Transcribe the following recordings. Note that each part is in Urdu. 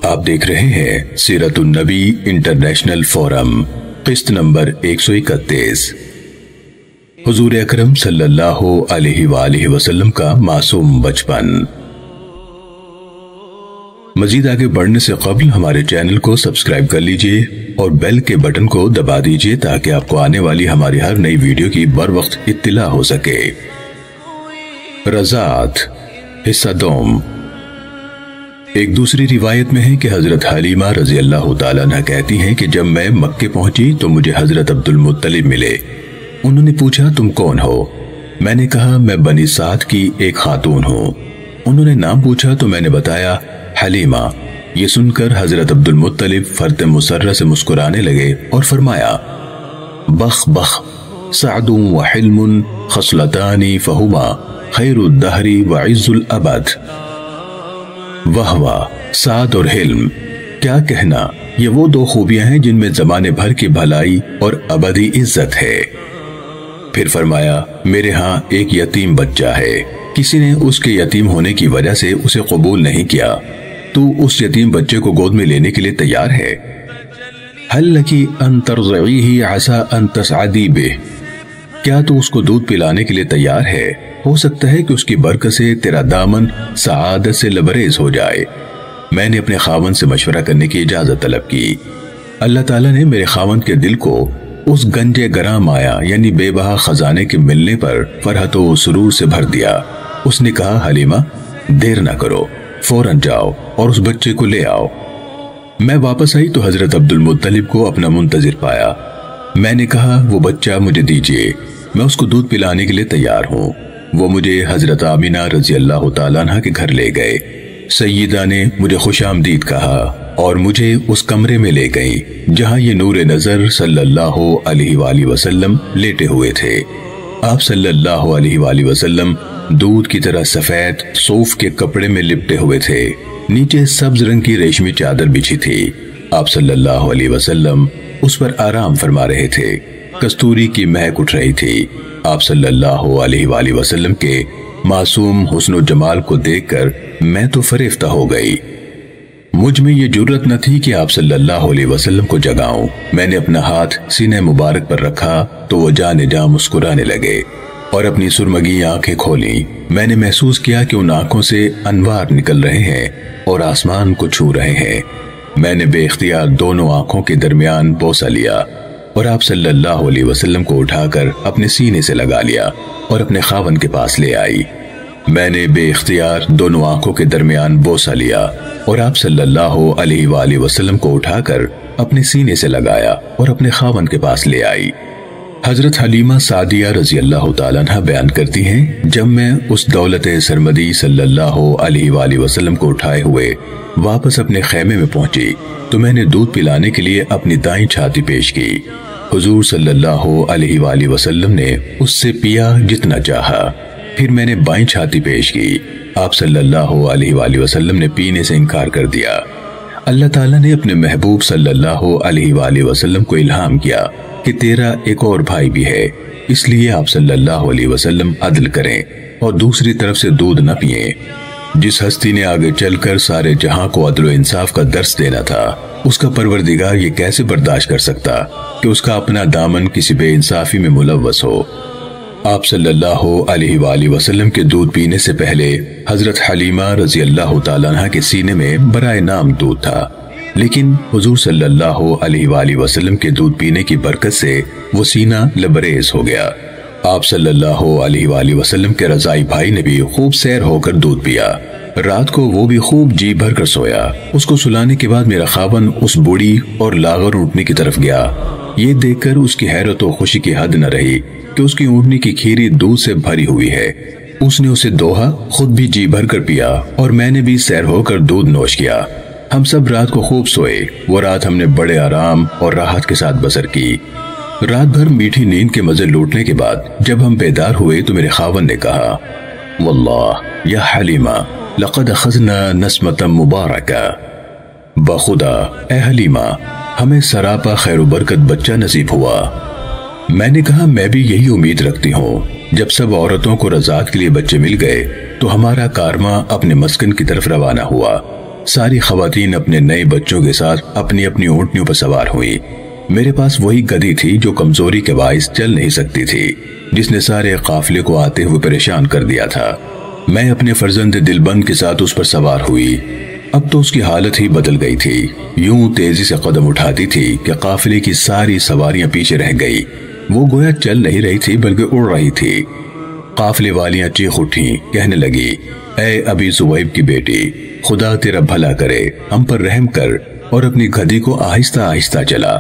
آپ دیکھ رہے ہیں سیرت النبی انٹرنیشنل فورم قسط نمبر 131۔ حضور اکرم صلی اللہ علیہ وآلہ وسلم کا معصوم بچپن۔ مزید آگے بڑھنے سے قبل ہمارے چینل کو سبسکرائب کر لیجئے اور بیل کے بٹن کو دبا دیجئے تاکہ آپ کو آنے والی ہماری ہر نئی ویڈیو کی بر وقت اطلاع ہو سکے۔ رضاعت حصہ دوم۔ ایک دوسری روایت میں ہے کہ حضرت حلیمہ رضی اللہ تعالیٰ عنہ کہتی ہیں کہ جب میں مکے پہنچی تو مجھے حضرت عبد المطلب ملے۔ انہوں نے پوچھا تم کون ہو؟ میں نے کہا میں بنی سعد کی ایک خاتون ہوں۔ انہوں نے نام پوچھا تو میں نے بتایا حلیمہ۔ یہ سن کر حضرت عبد المطلب فرط مسرہ سے مسکرانے لگے اور فرمایا بخ بخ سعد و حلم خصلتان فہما خیر الدہر وعز الابد۔ واہ واہ، سعد اور حلم، کیا کہنا، یہ وہ دو خوبیاں ہیں جن میں زمانے بھر کی بھلائی اور ابدی عزت ہے۔ پھر فرمایا میرے ہاں ایک یتیم بچہ ہے، کسی نے اس کے یتیم ہونے کی وجہ سے اسے قبول نہیں کیا، تو اس یتیم بچے کو گود میں لینے کے لیے تیار ہے؟ حل لکی ان ترضعیہ عسى ان تسعدی بہ، کیا تو اس کو دودھ پلانے کے لیے تیار ہے؟ ہو سکتا ہے کہ اس کی برکت سے تیرا دامن سعادت سے لبریز ہو جائے۔ میں نے اپنے خاوند سے مشورہ کرنے کی اجازت طلب کی۔ اللہ تعالیٰ نے میرے خاوند کے دل کو اس گنجے گراں مایا یعنی بے بہا خزانے کے ملنے پر فرحت و سرور سے بھر دیا۔ اس نے کہا حلیمہ دیر نہ کرو، فوراً جاؤ اور اس بچے کو لے آؤ۔ میں واپس آئی تو حضرت عبد المطلب کو اپنا منتظر پایا۔ میں نے کہا وہ بچہ مجھے دیجئے، میں اس کو دودھ پلانے کے لیے تیار ہوں۔ وہ مجھے حضرت آمینہ رضی اللہ تعالیٰ عنہ کے گھر لے گئے۔ سیدہ نے مجھے خوش آمدید کہا اور مجھے اس کمرے میں لے گئی جہاں یہ نور نظر صلی اللہ علیہ وآلہ وسلم لیٹے ہوئے تھے۔ آپ صلی اللہ علیہ وآلہ وسلم دودھ کی طرح سفید صوف کے کپڑے میں لپٹے ہوئے تھے، نیچے سبز رنگ کی ریشمی چادر بچھی تھی۔ آپ صلی اللہ علیہ وسلم اس پر آرام فرما رہے تھے، کستوری کی مہک اٹھ رہی تھی۔ آپ صلی اللہ علیہ وآلہ وسلم کے معصوم حسن و جمال کو دیکھ کر میں تو فریفتہ ہو گئی۔ مجھ میں یہ جرت نہ تھی کہ آپ صلی اللہ علیہ وسلم کو جگاؤں۔ میں نے اپنا ہاتھ سینے مبارک پر رکھا تو وہ جانے جا مسکرانے لگے اور اپنی سرمگی آنکھیں کھولیں۔ میں نے محسوس کیا کہ ان آنکھوں سے انوار نکل رہے ہیں اور آسمان کو چھو رہے ہیں۔ میں نے بے اختیار دونوں آنکھوں کے درمیان بوسہ لیا اور آپ صلی اللہ علیہ وسلم کو اٹھا کر اپنے سینے سے لگا لیا اور اپنے خاوند کے پاس لے آئی۔ میں نے بے اختیار دونوں آنکھوں کے درمیان بوسہ لیا اور آپ صلی اللہ علیہ وآلہ وسلم کو اٹھا کر اپنے سینے سے لگایا اور اپنے خاوند کے پاس لے آئی۔ حضرت حلیمہ سعدیہ رضی اللہ تعالیٰ عنہ بیان کرتی ہیں جب میں اس دولت سرمدی صلی اللہ علیہ وآلہ وسلم کو اٹھائے ہوئے واپس اپنے خیمے میں پہنچی تو میں نے دودھ پلانے کے لیے اپنی دائیں چھاتی پیش کی۔ حضور صلی اللہ علیہ وآلہ وسلم نے اس سے پیا جتنا چاہا۔ پھر میں نے بائیں چھاتی پیش کی۔ آپ صلی اللہ علیہ وآلہ وسلم نے پینے سے انکار کر دیا۔ اللہ تعالیٰ نے اپنے محبوب صلی اللہ علیہ وآلہ وسلم کو الہام کیا کہ تیرا ایک اور بھائی بھی ہے، اس لیے آپ صلی اللہ علیہ وسلم عدل کریں اور دوسری طرف سے دودھ نہ پئیں۔ جس ہستی نے آگے چل کر سارے جہاں کو عدل و انصاف کا درس دینا تھا، اس کا پروردگار یہ کیسے برداشت کر سکتا کہ اس کا اپنا دامن کسی بے انصافی میں ملوث ہو۔ آپ صلی اللہ علیہ وآلہ وسلم کے دودھ پینے سے پہلے حضرت حلیمہ رضی اللہ تعالیٰ عنہ کے سینے میں برائے نام دودھ تھا، لیکن حضور صلی اللہ علیہ وآلہ وسلم کے دودھ پینے کی برکت سے وہ سینہ لبریز ہو گیا۔ آپ صلی اللہ علیہ وآلہ وسلم کے رضائی بھائی نے بھی خوب سیر ہو کر دودھ پیا۔ رات کو وہ بھی خوب جی بھر کر سویا۔ اس کو سلانے کے بعد میرا خاوند اس بوڑھی اور لاغر اونٹنی کی طرف گیا۔ یہ دیکھ کر اس کی حیرت و خوشی کی حد نہ رہی کہ اس کی اونٹنی کی کھیری دودھ سے بھری ہوئی ہے۔ اس نے اسے دوہا، خود بھی جی بھر کر پیا اور میں نے بھی سیر ہو کر دودھ نوش کیا۔ ہم سب رات کو خوب سوئے۔ وہ رات ہم نے بڑے آرام اور راحت کے ساتھ بسر کی۔ رات بھر میٹھی نیند کے مزے لوٹنے کے بعد جب ہم بیدار ہوئے تو میرے خاوند نے کہا واللہ یا حلیمہ لقد اخذنا نسمة مبارکہ، بخدا اے حلیمہ ہمیں سراپا خیر و برکت بچہ نصیب ہوا۔ میں نے کہا میں بھی یہی امید رکھتی ہوں۔ جب سب عورتوں کو رضاعت کے لیے بچے مل گئے تو ہمارا کارواں اپنے مسکن کی طرف روانہ ہوا۔ ساری خواتین اپنے نئے بچوں کے ساتھ اپنی اپنی اونٹنیوں پر سوار ہوئی۔ میرے پاس وہی گدھی تھی جو کمزوری کے باعث چل نہیں سکتی تھی، جس نے سارے قافلے کو آتے ہوئے پریشان کر دیا تھا۔ میں اپنے فرزند دلبند کے ساتھ اس پر سوار ہوئی۔ اب تو اس کی حالت ہی بدل گئی تھی، یوں تیزی سے قدم اٹھاتی تھی کہ قافلے کی ساری سواریاں پیچھے رہ گئی۔ وہ گویا چل نہیں رہی تھی بلکہ اڑ رہی تھی۔ قافلے والیاں چیخ اٹھیں، کہنے لگی، اے ابی زویب کی بیٹی، خدا تیرا بھلا کرے، ہم پر رحم کر اور اپنی گدھی کو آہستہ آہستہ چلا۔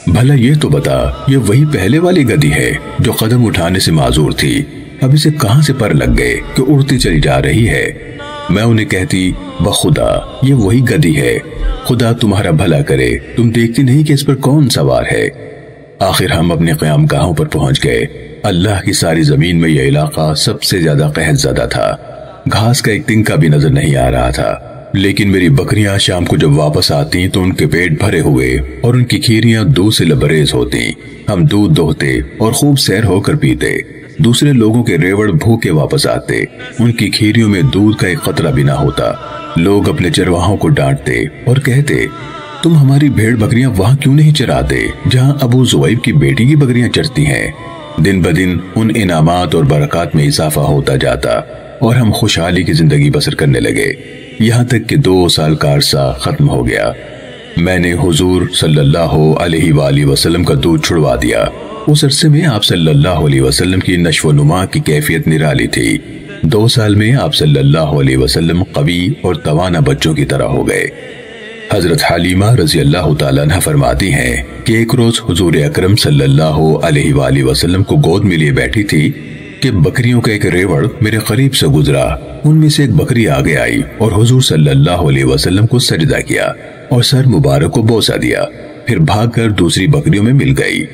بھلا یہ تو بتا، یہ وہی پہلے والی گدھی ہے جو قدم اٹھانے سے معذور تھی؟ اب اسے کہاں سے پر لگ گئے کہ اڑتی چلی جا رہی ہے؟ میں انہیں کہتی، بخدا یہ وہی گدھی ہے، خدا تمہارا بھلا کرے، تم دیکھتی نہیں کہ اس پر کون سوار ہے؟ آخر ہم اپنے قیام گاہوں پر پہنچ گئے۔ اللہ کی ساری زمین میں یہ علاقہ سب سے زیادہ قحط زدہ تھا، گھاس کا ایک تنکا بھی نظر نہیں آ رہا تھا۔ لیکن میری بکریاں شام کو جب واپس آتی تو ان کے پیٹ بھرے ہوئے اور ان کی کھیریاں دودھ سے لبریز ہوتی۔ ہم دودھ دوہتے اور خوب سیر ہو کر پیتے۔ دوسرے لوگوں کے ریوڑ بھوکے واپس آتے، ان کی کھیریوں میں دودھ کا ایک قطرہ بھی نہ ہوتا۔ لوگ اپنے چرواہوں کو ڈانٹتے اور کہتے، تم ہماری بھیڑ بکریاں وہاں کیوں نہیں چراتے جہاں ابو زویب کی بیٹی کی بکریاں چرتی ہیں؟ دن بدن ان انعامات اور برکات میں اضافہ ہوتا جاتا اور ہم خوشحالی کی زندگی بسر کرنے لگے، یہاں تک کہ 2 سال کا عرصہ ختم ہو گیا۔ میں نے حضور صلی اللہ علیہ وآلہ وسلم کا دودھ چھڑوا دیا۔ اس عرصے میں آپ صلی اللہ علیہ وسلم کی نشو و نما کی کیفیت نرالی تھی۔ 2 سال میں آپ صلی اللہ علیہ وسلم قوی اور توانا بچوں کی طرح ہو گئے۔ حضرت حلیمہ رضی اللہ تعالیٰ عنہ فرماتی ہیں کہ ایک روز حضور اکرم صلی اللہ علیہ وآلہ وسلم کو گود میں لیے بیٹھی تھی کہ بکریوں کا ایک ریوڑ میرے قریب سے گزرا۔ ان میں سے ایک بکری آگے آئی اور حضور صلی اللہ علیہ وسلم کو سجدہ کیا اور سر مبارک کو بوسہ دیا، پھر بھاگ کر دوسری بکریوں میں مل گئی۔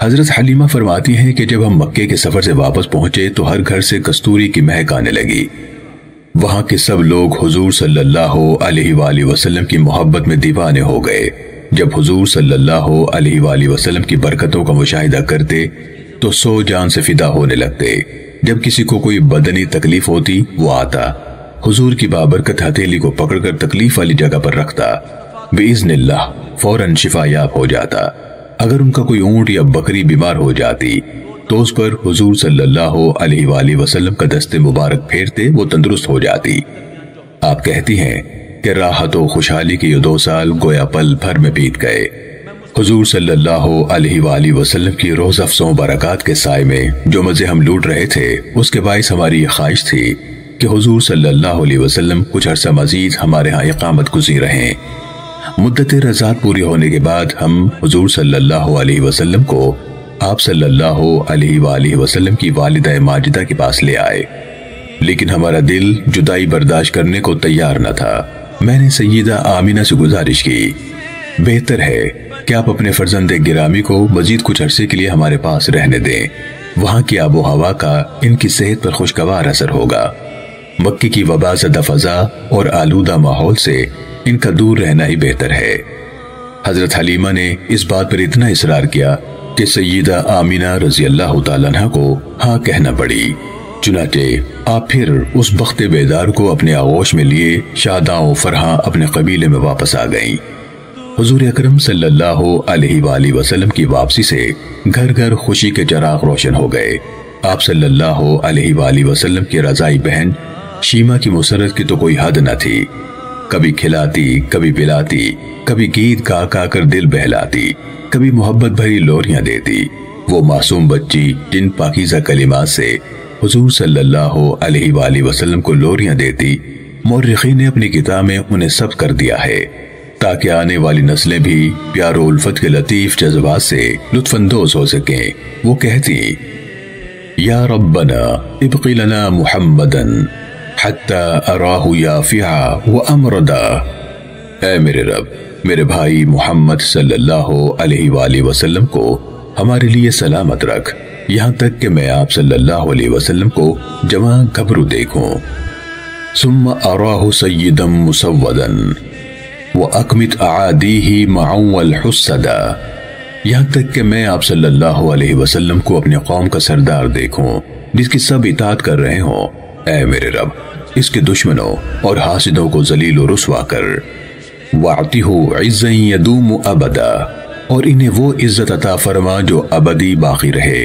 حضرت حلیمہ فرماتی ہیں کہ جب ہم مکے کے سفر سے واپس پہنچے تو ہر گھر سے کستوری کی مہک آنے لگی۔ وہاں کے سب لوگ حضور صلی اللہ علیہ وآلہ وسلم کی محبت میں دیوانے ہو گئے۔ جب حضور صلی اللہ علیہ وآلہ وسلم کی برکتوں کا مشاہدہ کرتے تو 100 جان سے فدا ہونے لگتے۔ جب کسی کو کوئی بدنی تکلیف ہوتی وہ آتا، حضور کی بابرکت ہتھیلی کو پکڑ کر تکلیف والی جگہ پر رکھتا، بِإِذْنِ اللہ فوراً شفا یاب ہو جاتا۔ اگر ان کا کوئی اونٹ یا بکری بیمار ہو جاتی تو اس پر حضور صلی اللہ علیہ وآلہ وسلم کا دست مبارک پھیرتے وہ تندرست ہو جاتی۔ آپ کہتی ہیں کہ راحت و خوشحالی کے یہ 2 سال گویا پل بھر میں بیت گئے۔ حضور صلی اللہ علیہ وآلہ وسلم کی روز افزوں برکات کے سائے میں جو مزے ہم لوٹ رہے تھے، اس کے باعث ہماری یہ خواہش تھی کہ حضور صلی اللہ علیہ وسلم کچھ عرصہ مزید ہمارے ہاں اقامت گزیر رہیں۔ مدت رضاعت پوری ہونے کے بعد ہم حضور صلی اللہ علیہ وسلم کو آپ صلی اللہ علیہ وآلہ وسلم کی والدہ ماجدہ کے پاس لے آئے، لیکن ہمارا دل جدائی برداشت کرنے کو تیار نہ تھا۔ میں نے سیدہ آمینہ سے گزارش کی، بہتر ہے کہ آپ اپنے فرزند گرامی کو مزید کچھ عرصے کے لیے ہمارے پاس رہنے دیں، وہاں کی آب و ہوا کا ان کی صحت پر خوشگوار اثر ہوگا۔ مکے کی وبا زدہ فضا اور آلودہ ماحول سے ان کا دور رہنا ہی بہتر ہے۔ حضرت حلیمہ نے اس بات پر اتنا اصرار کیا کہ سیدہ آمینہ رضی اللہ تعالیٰ عنہ کو ہاں کہنا پڑی۔ چنانچہ آپ پھر اس بخت بیدار کو اپنے آغوش میں لیے شاداں و فرحاں اپنے قبیلے میں واپس آ گئیں۔ حضور اکرم صلی اللہ علیہ وآلہ وسلم کی واپسی سے گھر گھر خوشی کے چراغ روشن ہو گئے۔ آپ صلی اللہ علیہ وآلہ وسلم کی رضائی بہن شیمہ کی مسرت کی تو کوئی حد نہ تھی، کبھی کھلاتی، کبھی پلاتی، کبھی گیت گا گا کر دل بہلاتی، کبھی محبت بھری لوریاں دیتی۔ وہ معصوم بچی جن پاکیزہ کلمات سے حضور صلی اللہ علیہ وآلہ وسلم کو لوریاں دیتی، مورخین نے اپنی کتاب میں انہیں ثبت کر دیا ہے تاکہ آنے والی نسلیں بھی پیار و الفت کے لطیف جذبات سے لطف اندوز ہو سکیں۔ وہ کہتی، یا ربنا ابقی لنا محمدن حتی اراہ یافعا و امردا، اے میرے رب میرے بھائی محمد صلی اللہ علیہ وآلہ وسلم کو ہمارے لیے سلامت رکھ، یہاں تک کہ میں آپ صلی اللہ علیہ وسلم کو جوان گھبرو دیکھوں۔ ثم اراہ سیدا مسودا وَأَقْمِتْ أَعَادِيهِ مَعًا وَالْحُسَّدَا، یہاں تک کہ میں آپ صلی اللہ علیہ وسلم کو اپنے قوم کا سردار دیکھوں جس کی سب اطاعت کر رہے ہوں۔ اے میرے رب اس کے دشمنوں اور حاسدوں کو ذلیل و رسوا کر، وَاعْطِهُ عِزًّا يَدُومُ أَبَدًا، اور انہیں وہ عزت عطا فرما جو ابدی باقی رہے۔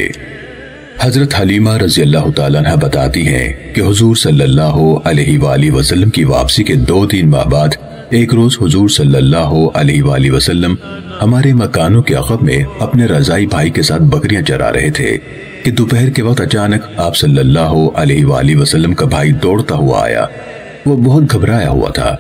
حضرت حلیمہ رضی اللہ تعالیٰ عنہ بتاتی ہیں کہ حضور صلی اللہ علیہ وآلہ وسلم کی واپسی کے 2-3 ماہ بعد ایک روز حضور صلی اللہ علیہ وآلہ وسلم ہمارے مکانوں کے عقب میں اپنے رضائی بھائی کے ساتھ بکریاں چرا رہے تھے کہ دوپہر کے وقت اچانک آپ صلی اللہ علیہ وآلہ وسلم کا بھائی دوڑتا ہوا آیا۔ وہ بہت گھبرایا ہوا تھا۔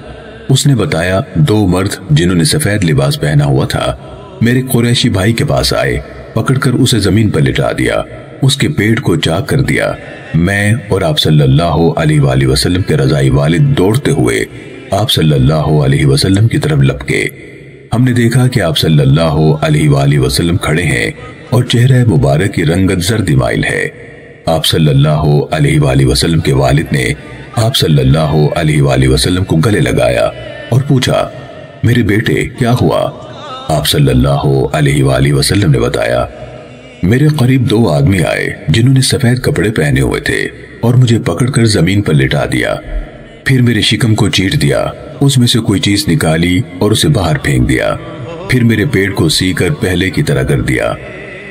اس نے بتایا 2 مرد جنہوں نے سفید لباس پہنا ہوا تھا میرے قریشی بھائی کے پاس آئے، پکڑ کر اسے زمین پر لٹا دیا، اس کے پیٹ کو چاک کر دیا۔ میں اور آپ صلی اللہ علیہ وآلہ وسلم کے رضائی والد دوڑتے ہوئے آپ صلی اللہ علیہ وسلم کی طرف لپکے۔ ہم نے دیکھا کہ آپ صلی اللہ علیہ وآلہ وسلم کھڑے ہیں اور چہرہ مبارک کی رنگت زردی مائل ہے۔ آپ صلی اللہ علیہ وآلہ وسلم کے والد نے آپ صلی اللہ علیہ وآلہ وسلم کو گلے لگایا اور پوچھا، میرے بیٹے کیا ہوا؟ آپ صلی اللہ علیہ وآلہ وسلم نے بتایا، میرے قریب 2 آدمی آئے جنہوں نے سفید کپڑے پہنے ہوئے تھے اور مجھے پکڑ کر زمین پر لٹا دیا، پھر میرے شکم کو چیٹ دیا، اس میں سے کوئی چیز نکالی اور اسے باہر پھینک دیا، پھر میرے پیٹ کو سی کر پہلے کی طرح کر دیا۔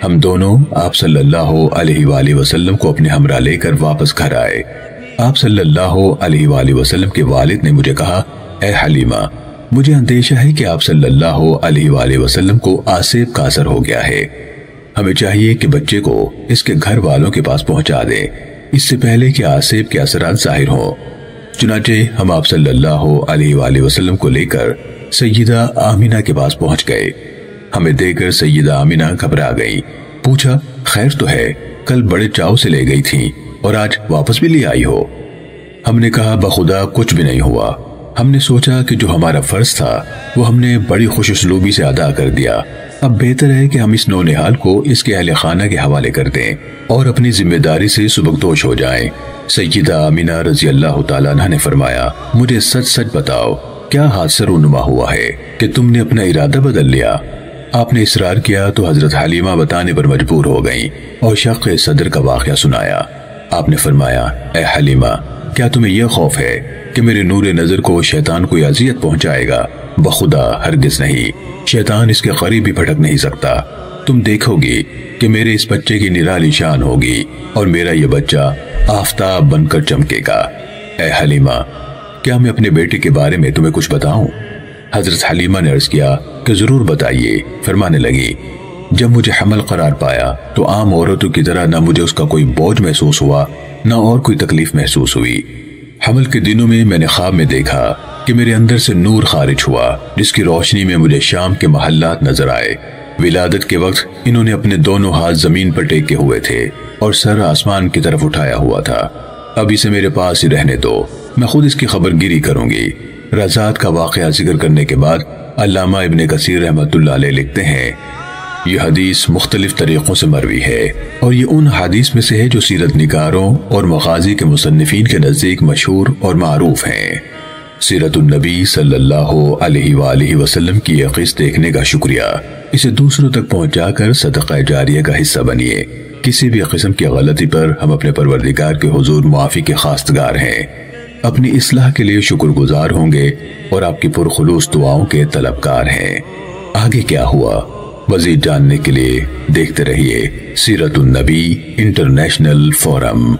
ہم دونوں آپ صلی اللہ علیہ وآلہ وسلم کو اپنے ہمراہ لے کر واپس گھر آئے۔ آپ صلی اللہ علیہ وآلہ وسلم کے والد نے مجھے کہا، اے حلیمہ، مجھے اندیشہ ہے کہ آپ صلی اللہ علیہ وآلہ وسلم کو آسیب کا اثر ہو گیا ہے۔ ہمیں چاہیے کہ بچے کو اس کے گھر والوں کے پاس پہنچا دیں اس سے پہلے کہ آسیب کے اثرات ظاہر ہوں۔ چنانچہ ہم آپ صلی اللہ علیہ وآلہ وسلم کو لے کر سیدہ آمینہ کے پاس پہنچ گئے۔ ہمیں دیکھ کر سیدہ آمینہ گھبرا گئی، پوچھا، خیر تو ہے؟ کل بڑے چاؤ سے لے گئی تھی اور آج واپس بھی لے آئی ہو؟ ہم نے کہا، بخدا کچھ بھی نہیں ہوا۔ ہم نے سوچا کہ جو ہمارا فرض تھا وہ ہم نے بڑی خوش اسلوبی سے ادا کر دیا، اب بہتر ہے کہ ہم اس نونہال کو اس کے اہل خانہ کے حوالے کر دیں اور اپنی ذمہ داری سے سبکدوش ہو جائیں۔ سیدہ آمینہ رضی اللہ تعالیٰ عنہ نے فرمایا، مجھے سچ سچ بتاؤ، کیا حادثہ رونما ہوا ہے کہ تم نے اپنا ارادہ بدل لیا؟ آپ نے اصرار کیا تو حضرت حلیمہ بتانے پر مجبور ہو گئیں اور شق صدر کا واقعہ سنایا۔ آپ نے فرمایا، اے حلیمہ، کیا تمہیں یہ خوف ہے کہ میرے نور نظر کو شیطان کوئی اذیت پہنچائے گا؟ بخدا ہرگز نہیں، شیطان اس کے قریب بھی پھٹک نہیں سکتا۔ تم دیکھو گی کہ میرے اس بچے کی نرالی شان ہوگی اور میرا یہ بچہ آفتاب بن کر چمکے گا۔ اے حلیمہ، کیا میں اپنے بیٹے کے بارے میں تمہیں کچھ بتاؤں؟ حضرت حلیمہ نے عرض کیا کہ ضرور بتائیے۔ فرمانے لگی، جب مجھے حمل قرار پایا تو عام عورتوں کی طرح نہ مجھے اس کا کوئی بوجھ محسوس ہوا نہ اور کوئی تکلیف محسوس ہوئی۔ حمل کے دنوں میں نے خواب میں دیکھا کہ میرے اندر سے نور خارج ہوا جس کی روشنی میں مجھے شام کے محلات نظر آئے۔ ولادت کے وقت انہوں نے اپنے دونوں ہاتھ زمین پر ٹیکے ہوئے تھے اور سر آسمان کی طرف اٹھایا ہوا تھا۔ اب اسے میرے پاس ہی رہنے دو، میں خود اس کی خبر گیری کروں گی۔ رضاعت کا واقعہ ذکر کرنے کے بعد علامہ ابن کثیر رحمۃ اللہ علیہ لکھتے ہیں، یہ حدیث مختلف طریقوں سے مروی ہے اور یہ ان حدیث میں سے ہے جو سیرت نگاروں اور مغازی کے مصنفین کے نزدیک مشہور اور معروف ہیں۔ سیرت النبی صلی اللہ علیہ وآلہ وسلم کی یہ قصہ دیکھنے کا شکریہ۔ اسے دوسروں تک پہنچا کر صدقہ جاریہ کا حصہ بنیے۔ کسی بھی قسم کی غلطی پر ہم اپنے پروردگار کے حضور معافی کے خواستگار ہیں، اپنی اصلاح کے لیے شکر گزار ہوں گے اور آپ کی پرخلوص دعاؤں کے طلبکار ہیں۔ آگے کیا ہوا مزید جاننے کے لیے دیکھتے رہیے سیرت النبی انٹرنیشنل فورم۔